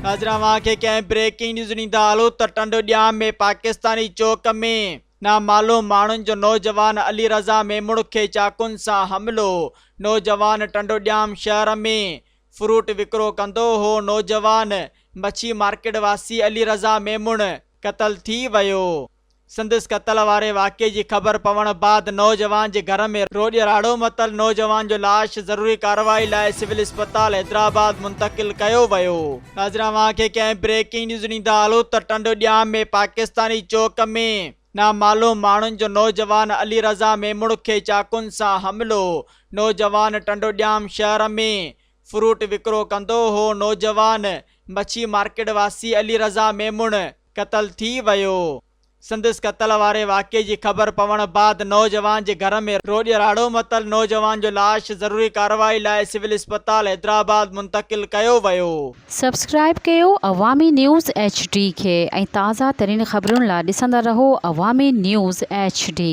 नाज़रान खे कंहिं breaking news ॾींदा हलो त टंडोॼाम में पाकिस्तानी चौक में नामालूम माण्हुनि जो नौजवान अली रज़ा मेमुण खे चाकुनि सां हमिलो। नौजवान टंडोॼाम शहर में फ्रूट विकिरो कंदो हो। नौजवान मच्छी मार्केट वासी अली रज़ा मेमुण क़तल थी वियो। संदसि क़तल वारे वाक़े जी ख़बर पवण बाद नौजवान जे घर में रोॾ राड़ो मतल। नौजवान जो लाश ज़रूरी कार्रवाई लाइ सिविल अस्पताल हैदराबाद मुंतक़िल कयो वियो। नाज़रान खे कंहिं ब्रेकिंग न्यूज़ ॾींदा हलो त टंडोॼाम में पाकिस्तानी चौक में नामालूम माण्हुनि जो नौजवान अली रज़ा मेमुण खे चाकुनि सां हमिलो। नौजवान टंडोॼाम शहर में फ्रूट विकिरो कंदो हो। नौजवान मच्छी मार्केट वासी अली रज़ा मेमुण क़तल थी वियो। संदसि क़तल वारे वाक़े जी ख़बर पवण बाद नौजवान जे घर में रोॾ राड़ो मतल। नौजवान जो लाश ज़रूरी कार्रवाई लाइ सिविल अस्पताल हैदराबाद मुंतक़िल कयो वियो। सब्सक्राइब कयो अवामी न्यूज़ HD खे ऐं ताज़ा तरीन ख़बरुनि लाइ ॾिसंदा रहो अवामी न्यूज़ HD।